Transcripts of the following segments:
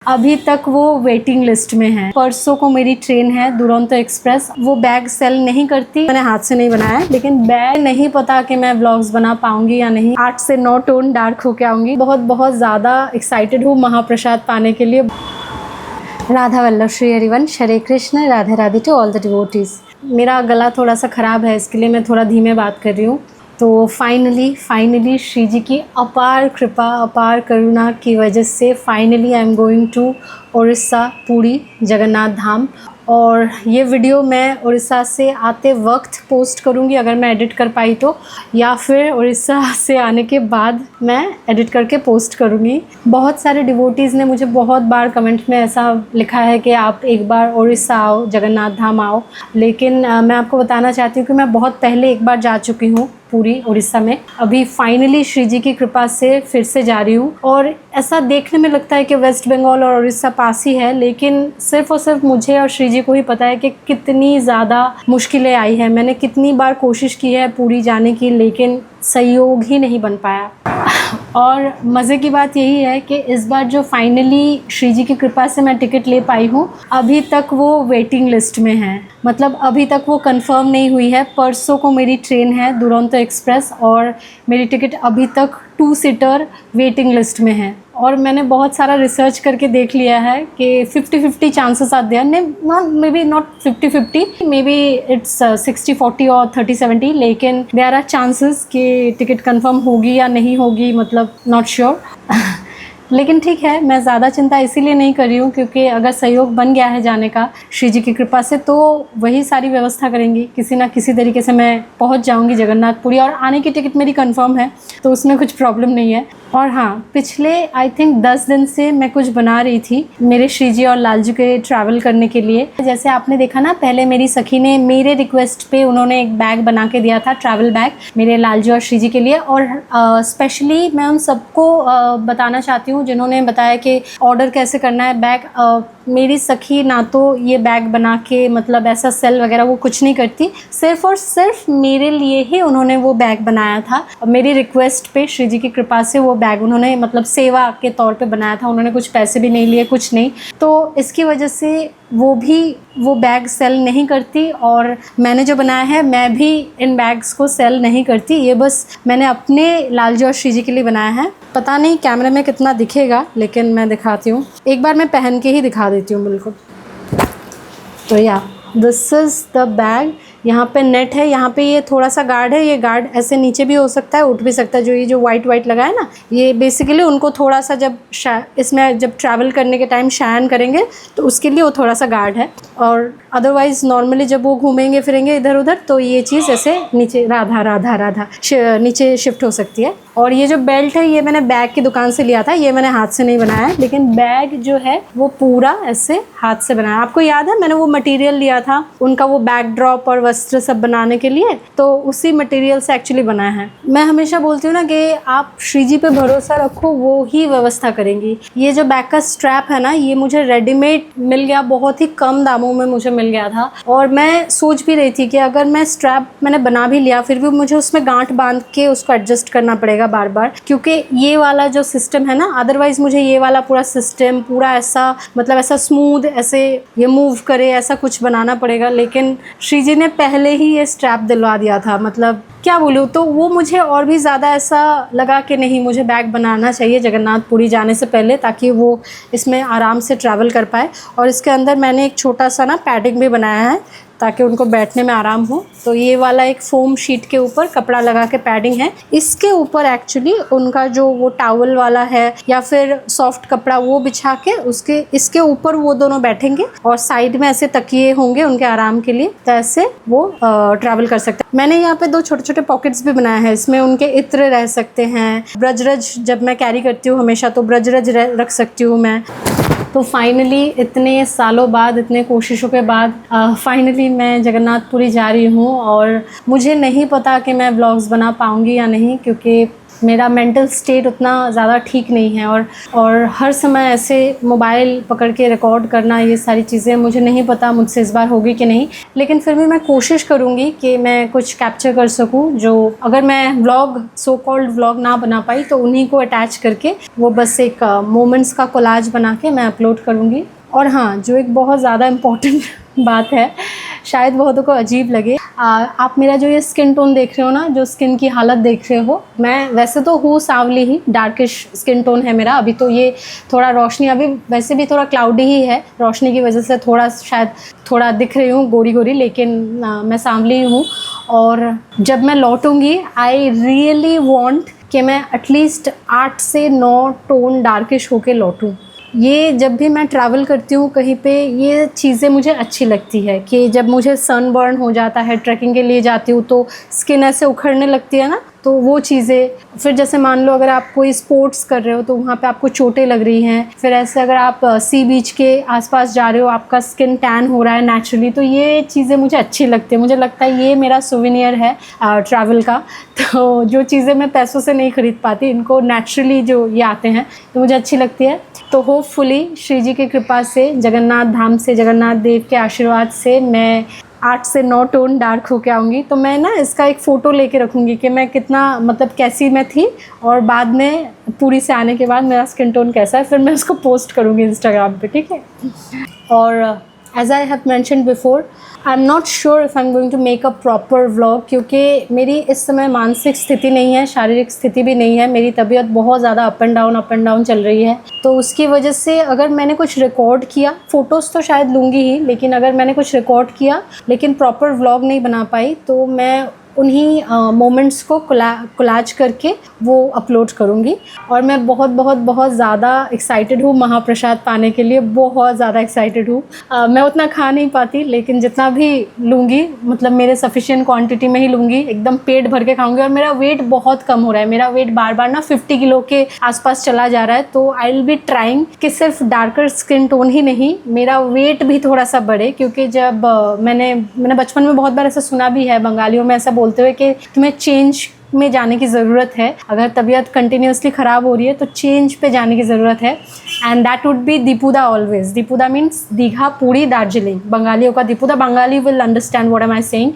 अभी तक वो वेटिंग लिस्ट में है। परसों को मेरी ट्रेन है दुरंतो एक्सप्रेस। वो बैग सेल नहीं करती, मैंने हाथ से नहीं बनाया, लेकिन बैग नहीं पता कि मैं व्लॉग्स बना पाऊंगी या नहीं। 8 से 9 टोन डार्क होके आऊंगी। बहुत ज़्यादा एक्साइटेड हूँ महाप्रसाद पाने के लिए। Radha Vallabh Shri Harivan, Hare Krishna, Radhe Radhe to all the devotees. मेरा गला थोड़ा सा ख़राब है, इसके लिए मैं थोड़ा धीमे बात कर रही हूँ। तो फाइनली श्री जी की अपार कृपा, अपार करुणा की वजह से finally I am going to Orissa, Puri Jagannath Dham. और ये वीडियो मैं उड़ीसा से आते वक्त पोस्ट करूँगी अगर मैं एडिट कर पाई तो, या फिर उड़ीसा से आने के बाद मैं एडिट करके पोस्ट करूँगी। बहुत सारे डिवोटीज़ ने मुझे बहुत बार कमेंट में ऐसा लिखा है कि आप एक बार उड़ीसा आओ, जगन्नाथ धाम आओ, लेकिन मैं आपको बताना चाहती हूँ कि मैं बहुत पहले एक बार जा चुकी हूँ पूरी उड़ीसा में। अभी फाइनली श्री जी की कृपा से फिर से जा रही हूँ। और ऐसा देखने में लगता है कि वेस्ट बंगाल और उड़ीसा पास ही है, लेकिन सिर्फ और सिर्फ मुझे और श्री जी को ही पता है कि कितनी ज़्यादा मुश्किलें आई हैं। मैंने कितनी बार कोशिश की है पूरी जाने की, लेकिन संयोग ही नहीं बन पाया। और मज़े की बात यही है कि इस बार जो फाइनली श्री जी की कृपा से मैं टिकट ले पाई हूँ, अभी तक वो वेटिंग लिस्ट में है। मतलब अभी तक वो कंफर्म नहीं हुई है। परसों को मेरी ट्रेन है दुरंतो एक्सप्रेस और मेरी टिकट अभी तक 2 सीटर वेटिंग लिस्ट में है। और मैंने बहुत सारा रिसर्च करके देख लिया है कि 50-50 chances are there, maybe not 50-50, maybe it's 60-40 और 30-70, लेकिन देयर आर चांसेस कि टिकट कंफर्म होगी या नहीं होगी, मतलब नॉट श्योर। लेकिन ठीक है, मैं ज़्यादा चिंता इसीलिए नहीं कर रही हूँ क्योंकि अगर सहयोग बन गया है जाने का श्री जी की कृपा से, तो वही सारी व्यवस्था करेंगी। किसी ना किसी तरीके से मैं पहुँच जाऊँगी जगन्नाथपुरी, और आने की टिकट मेरी कंफर्म है, तो उसमें कुछ प्रॉब्लम नहीं है। और हाँ, पिछले आई थिंक 10 दिन से मैं कुछ बना रही थी मेरे श्री जी और लालजू के ट्रैवल करने के लिए। जैसे आपने देखा ना, पहले मेरी सखी ने मेरे रिक्वेस्ट पे उन्होंने एक बैग बना के दिया था, ट्रैवल बैग, मेरे लालजू और श्री जी के लिए। और स्पेशली मैं उन सबको बताना चाहती हूँ जिन्होंने बताया कि ऑर्डर कैसे करना है बैग। मेरी सखी ना तो ये बैग बना के मतलब ऐसा सेल वगैरह वो कुछ नहीं करती, सिर्फ और सिर्फ मेरे लिए ही उन्होंने वो बैग बनाया था। मेरी रिक्वेस्ट पे श्री जी की कृपा से वो बैग उन्होंने मतलब सेवा के तौर पे बनाया था। उन्होंने कुछ पैसे भी नहीं लिए, कुछ नहीं। तो इसकी वजह से वो बैग सेल नहीं करती, और मैंने जो बनाया है मैं भी इन बैग्स को सेल नहीं करती। ये बस मैंने अपने लालजू और श्री जी के लिए बनाया है। पता नहीं कैमरे में कितना दिखेगा, लेकिन मैं दिखाती हूँ। एक बार मैं पहन के ही दिखा देती हूँ बिल्कुल। तो या दिस इज़ द बैग। यहाँ पे नेट है, यहाँ पे ये थोड़ा सा गार्ड है। ये गार्ड ऐसे नीचे भी हो सकता है, उठ भी सकता है। जो ये जो वाइट लगा है ना, ये बेसिकली उनको थोड़ा सा जब इसमें जब ट्रैवल करने के टाइम शयन करेंगे तो उसके लिए वो थोड़ा सा गार्ड है। और अदरवाइज़ नॉर्मली जब वो घूमेंगे फिरेंगे इधर उधर तो ये चीज़ ऐसे नीचे राधा नीचे शिफ्ट हो सकती है। और ये जो बेल्ट है ये मैंने बैग की दुकान से लिया था, ये मैंने हाथ से नहीं बनाया है, लेकिन बैग जो है वो पूरा ऐसे हाथ से बनाया। आपको याद है मैंने वो मटेरियल लिया था उनका, वो बैकड्रॉप और वस्त्र सब बनाने के लिए, तो उसी मटेरियल से एक्चुअली बनाया है। मैं हमेशा बोलती हूँ ना कि आप श्री जी पे भरोसा रखो, वो ही व्यवस्था करेंगी। ये जो बैग का स्ट्रैप है ना, ये मुझे रेडीमेड मिल गया, बहुत ही कम दामों में मुझे मिल गया था। और मैं सोच भी रही थी कि अगर मैं स्ट्रैप मैंने बना भी लिया, फिर भी मुझे उसमें गांठ बांध के उसको एडजस्ट करना पड़ेगा बार बार, क्योंकि ये वाला जो सिस्टम है ना, अदरवाइज मुझे ये वाला पूरा सिस्टम पूरा ऐसा मतलब ऐसा स्मूथ ऐसे ये मूव करे ऐसा कुछ बनाना पड़ेगा। लेकिन श्री जी ने पहले ही ये स्ट्रैप दिलवा दिया था, मतलब क्या बोलूँ, तो वो मुझे और भी ज़्यादा ऐसा लगा कि नहीं, मुझे बैग बनाना चाहिए जगन्नाथपुरी जाने से पहले, ताकि वो इसमें आराम से ट्रैवल कर पाए। और इसके अंदर मैंने एक छोटा सा ना पैडिंग भी बनाया है ताकि उनको बैठने में आराम हो। तो ये वाला एक फोम शीट के ऊपर कपड़ा लगा के पैडिंग है, इसके ऊपर एक्चुअली उनका जो वो टॉवल वाला है या फिर सॉफ्ट कपड़ा वो बिछा के इसके ऊपर वो दोनों बैठेंगे, और साइड में ऐसे तकिए होंगे उनके आराम के लिए, तो ऐसे वो ट्रैवल कर सकते हैं। मैंने यहाँ पे 2 छोटे-छोटे पॉकेट्स भी बनाए हैं, इसमें उनके इत्र रह सकते हैं। ब्रजरज जब मैं कैरी करती हूँ हमेशा, तो ब्रजरज रख सकती हूँ मैं। तो फाइनली इतने सालों बाद, इतने कोशिशों के बाद फाइनली मैं जगन्नाथपुरी जा रही हूँ। और मुझे नहीं पता कि मैं व्लॉग्स बना पाऊँगी या नहीं, क्योंकि मेरा मेंटल स्टेट उतना ज़्यादा ठीक नहीं है, और हर समय ऐसे मोबाइल पकड़ के रिकॉर्ड करना, ये सारी चीज़ें मुझे नहीं पता मुझसे इस बार होगी कि नहीं, लेकिन फिर भी मैं कोशिश करूँगी कि मैं कुछ कैप्चर कर सकूँ। जो अगर मैं व्लॉग, सो कॉल्ड व्लॉग ना बना पाई तो उन्हीं को अटैच करके वो बस एक मोमेंट्स का कोलाज बना के मैं अपलोड करूँगी। और हाँ, जो एक बहुत ज़्यादा इम्पॉर्टेंट बात है, शायद बहुतों को अजीब लगे, आप मेरा जो ये स्किन टोन देख रहे हो ना, जो स्किन की हालत देख रहे हो, मैं वैसे तो हूँ सांवली ही, डार्किश स्किन टोन है मेरा। अभी तो ये थोड़ा रोशनी, अभी वैसे भी थोड़ा क्लाउडी ही है, रोशनी की वजह से शायद थोड़ा दिख रही हूँ गोरी गोरी, लेकिन मैं सांवली हूँ। और जब मैं लौटूँगी, आई रियली वॉन्ट कि मैं एटलीस्ट 8 से 9 टोन डार्किश होके लौटूँ। ये जब भी मैं ट्रैवल करती हूँ कहीं पे, ये चीज़ें मुझे अच्छी लगती है कि जब मुझे सनबर्न हो जाता है, ट्रैकिंग के लिए जाती हूँ तो स्किन ऐसे उखड़ने लगती है ना, तो वो चीज़ें, फिर जैसे मान लो अगर आप कोई स्पोर्ट्स कर रहे हो तो वहाँ पे आपको चोटें लग रही हैं, फिर ऐसे अगर आप सी बीच के आसपास जा रहे हो, आपका स्किन टैन हो रहा है नेचुरली, तो ये चीज़ें मुझे अच्छी लगती है। मुझे लगता है ये मेरा सोवेनियर है ट्रैवल का। तो जो चीज़ें मैं पैसों से नहीं खरीद पाती, इनको नेचुरली जो ये आते हैं तो मुझे अच्छी लगती है। तो होपफुली श्री जी की कृपा से, जगन्नाथ धाम से, जगन्नाथ देव के आशीर्वाद से मैं 8 से 9 टोन डार्क होके आऊँगी। तो मैं ना इसका एक फ़ोटो लेके रखूँगी कि मैं कितना, मतलब कैसी मैं थी, और बाद में पूरी से आने के बाद मेरा स्किन टोन कैसा है, फिर मैं उसको पोस्ट करूँगी इंस्टाग्राम पे, ठीक है। और as I have mentioned before, I am not sure if I am going to make a proper vlog, क्योंकि मेरी इस समय मानसिक स्थिति नहीं है, शारीरिक स्थिति भी नहीं है। मेरी तबीयत बहुत ज़्यादा अप एंड डाउन चल रही है। तो उसकी वजह से अगर मैंने कुछ रिकॉर्ड किया, फ़ोटोज़ तो शायद लूँगी ही, लेकिन अगर मैंने कुछ रिकॉर्ड किया लेकिन प्रॉपर व्लॉग नहीं बना पाई, तो मैं उन्हीं मोमेंट्स को कोलाज करके वो अपलोड करूँगी। और मैं बहुत बहुत बहुत ज़्यादा एक्साइटेड हूँ महाप्रसाद पाने के लिए, बहुत ज़्यादा एक्साइटेड हूँ। मैं उतना खा नहीं पाती, लेकिन जितना भी लूँगी, मतलब मेरे सफिशिएंट क्वांटिटी में ही लूँगी, एकदम पेट भर के खाऊँगी। और मेरा वेट बहुत कम हो रहा है, मेरा वेट बार बार ना 50 किलो के आसपास चला जा रहा है। तो आई विल बी ट्राइंग कि सिर्फ डार्कर स्किन टोन ही नहीं, मेरा वेट भी थोड़ा सा बढ़े, क्योंकि जब मैंने बचपन में बहुत बार ऐसा सुना भी है, बंगालियों में ऐसा बोलते हुए कि तुम्हें चेंज में जाने की ज़रूरत है, अगर तबीयत कंटिन्यूसली ख़राब हो रही है तो चेंज पे जाने की ज़रूरत है। And that would be Dipuda always. Dipuda means Digha, Puri, Darjeeling, बंगालियों का Dipuda. Bengali will understand what am I saying.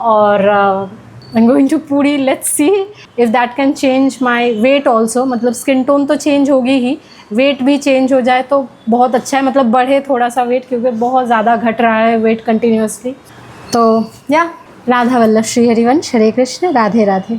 और I am going to Puri, let's see if that can change my weight also. मतलब स्किन टोन तो चेंज होगी ही, वेट भी चेंज हो जाए तो बहुत अच्छा है, मतलब बढ़े थोड़ा सा वेट, क्योंकि बहुत ज़्यादा घट रहा है वेट कंटिन्यूसली। तो या राधा वल्लभ श्री हरिवंश, हरे कृष्ण, राधे राधे।